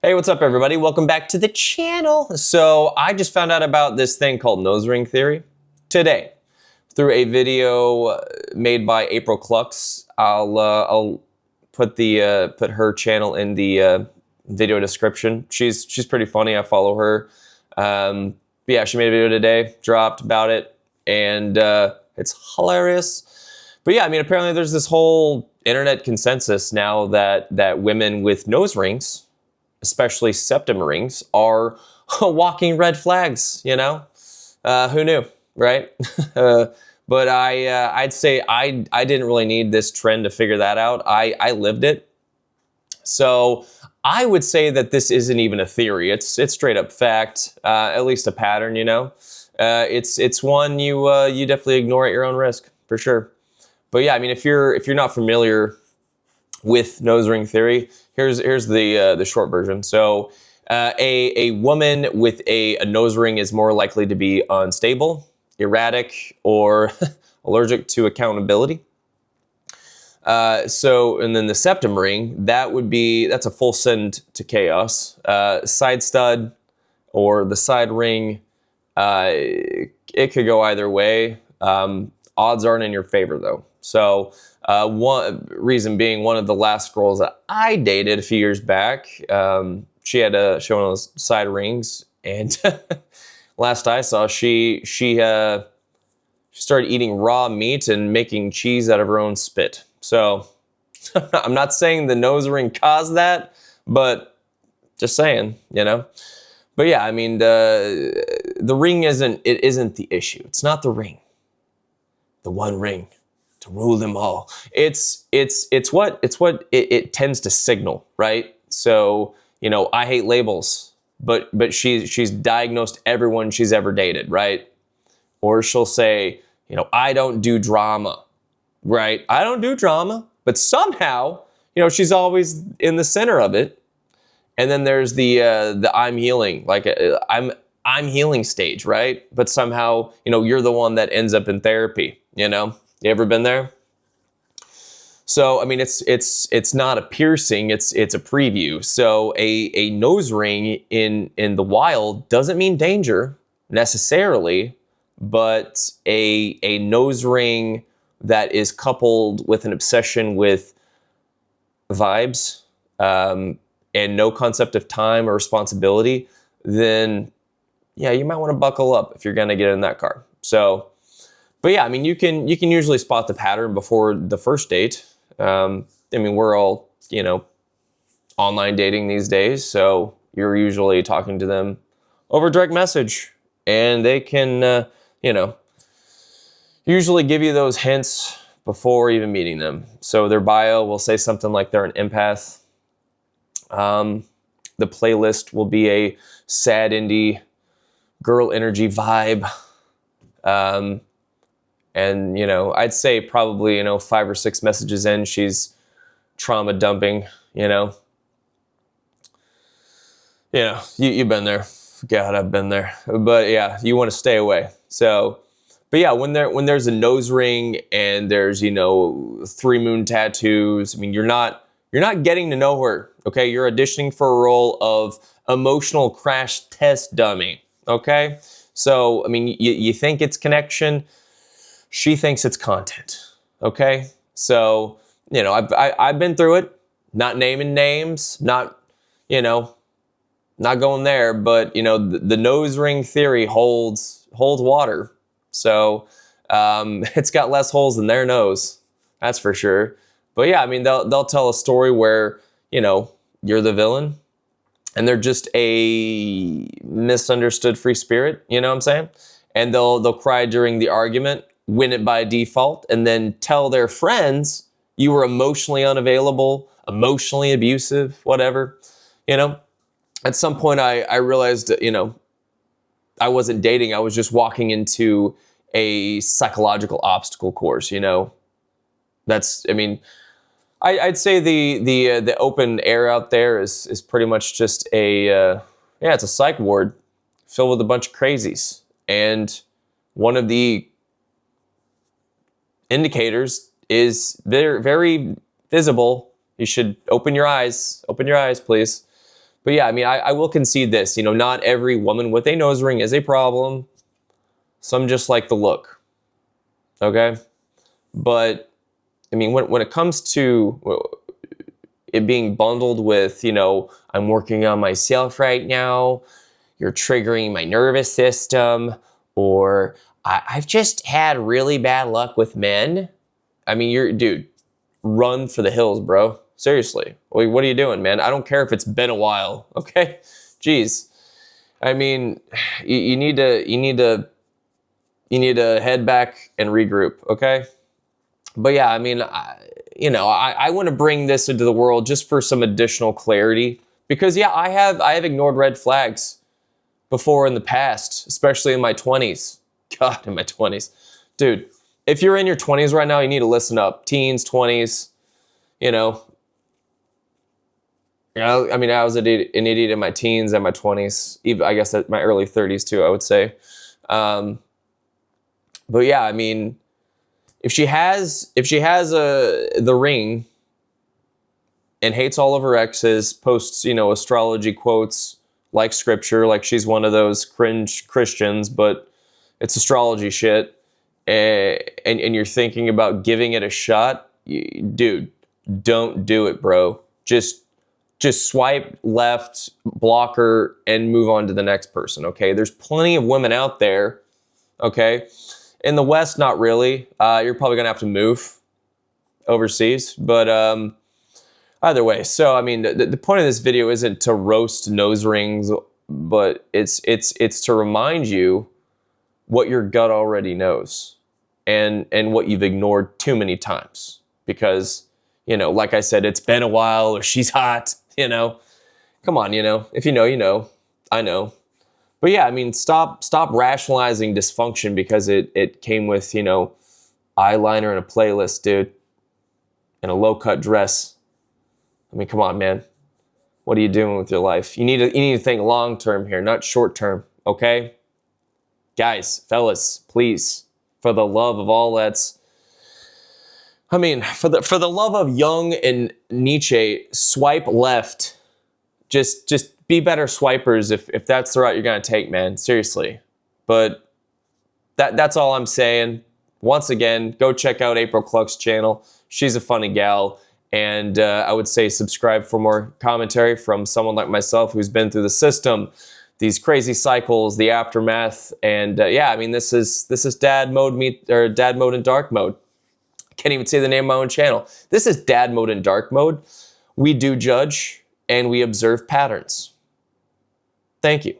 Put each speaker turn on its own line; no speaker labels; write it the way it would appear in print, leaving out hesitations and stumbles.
Hey, what's up everybody? Welcome back to the channel. So I just found out about this thing called nose ring theory today through a video made by April Clucks. I'll put her channel in the video description. She's pretty funny. I follow her. Yeah, she made a video today, dropped about it, and it's hilarious. But yeah, I mean, apparently there's this whole internet consensus now that women with nose rings, especially septum rings, are walking red flags, you know? Who knew, right? But I'd say I didn't really need this trend to figure that out. I lived it. So I would say that this isn't even a theory. It's straight up fact, at least a pattern, you know? It's one you definitely ignore at your own risk, for sure. But yeah, I mean, if you're not familiar with nose ring theory, here's the short version. So a woman with a nose ring is more likely to be unstable, erratic, or allergic to accountability. And then the septum ring, that's a full send to chaos. Side stud or the side ring, it could go either way. Odds aren't in your favor though. So one reason being, one of the last girls that I dated a few years back, she had one of those side rings, and last I saw, she started eating raw meat and making cheese out of her own spit. So I'm not saying the nose ring caused that, but just saying, you know. But yeah, I mean, the ring isn't the issue. It's not the ring. The one ring to rule them all. It's what it tends to signal, right? So, you know, I hate labels, but she's diagnosed everyone she's ever dated, right? Or she'll say, you know, I don't do drama, right? I don't do drama, but somehow, you know, she's always in the center of it. And then there's the I'm healing, like I'm healing stage, right? But somehow, you know, you're the one that ends up in therapy, you know? You ever been there? So, I mean, it's not a piercing, it's a preview. So a nose ring in the wild doesn't mean danger necessarily, but a nose ring that is coupled with an obsession with vibes, and no concept of time or responsibility, then yeah, you might want to buckle up if you're gonna get in that car. So, but yeah, I mean, you can usually spot the pattern before the first date. I mean, we're all, you know, online dating these days, so you're usually talking to them over direct message, and they can, you know, usually give you those hints before even meeting them. So their bio will say something like they're an empath. The playlist will be a sad indie girl energy vibe. And, you know, I'd say probably, you know, 5 or 6 messages in, she's trauma dumping, you know. You know, you've been there. God, I've been there. But yeah, you want to stay away. So, but yeah, when there's a nose ring and there's, you know, 3 moon tattoos, I mean, you're not getting to know her, okay? You're auditioning for a role of emotional crash test dummy, okay? So, I mean, you think it's connection, she thinks it's content, okay? So, you know, I've been through it, not naming names, not, you know, not going there, but, you know, the nose ring theory holds water. So, it's got less holes than their nose, that's for sure. But yeah, I mean, they'll tell a story where, you know, you're the villain and they're just a misunderstood free spirit, you know what I'm saying? And they'll cry during the argument, win it by default, and then tell their friends you were emotionally unavailable, emotionally abusive, whatever. You know, at some point I realized, you know, I wasn't dating, I was just walking into a psychological obstacle course, you know. That's, I mean, I'd say the open air out there is pretty much just yeah, it's a psych ward filled with a bunch of crazies. And one of the indicators is very, very visible. You should open your eyes, please. But yeah, I mean, I will concede this, you know, not every woman with a nose ring is a problem. Some just like the look, okay? But, I mean, when it comes to it being bundled with, you know, I'm working on myself right now, you're triggering my nervous system, or I've just had really bad luck with men. I mean, dude, run for the hills, bro. Seriously. What are you doing, man? I don't care if it's been a while, okay? Jeez. I mean, you need to head back and regroup, okay? But yeah, I mean, I want to bring this into the world just for some additional clarity, because yeah, I have ignored red flags before in the past, especially in my 20s. God, in my 20s. Dude, if you're in your 20s right now, you need to listen up. Teens, 20s, you know. I mean, I was an idiot in my teens and my 20s, even I guess at my early 30s too, I would say. But yeah, I mean, if she has the ring and hates all of her exes, posts, you know, astrology quotes like scripture, like she's one of those cringe Christians, but it's astrology shit, and you're thinking about giving it a shot, dude, don't do it, bro. Just swipe left, block her, and move on to the next person, okay? There's plenty of women out there, okay? In the West, not really. You're probably gonna have to move overseas, but either way. So, I mean, the point of this video isn't to roast nose rings, but it's to remind you what your gut already knows, and what you've ignored too many times. Because, you know, like I said, it's been a while, or she's hot, you know. Come on, you know. If you know, you know. I know. But yeah, I mean, stop rationalizing dysfunction because it came with, you know, eyeliner and a playlist, dude, and a low-cut dress. I mean, come on, man. What are you doing with your life? You need to think long-term here, not short-term, okay? Guys, fellas, please, for the love of all that's, I mean, for the love of Jung and Nietzsche, swipe left. Just be better swipers if that's the route you're gonna take, man. Seriously. But that's all I'm saying. Once again, go check out April Cluck's channel. She's a funny gal. And I would say subscribe for more commentary from someone like myself who's been through the system, these crazy cycles, the aftermath, and yeah, I mean, this is dad mode in dark mode. I can't even say the name of my own channel. This is dad mode in dark mode. We do judge and we observe patterns. Thank you.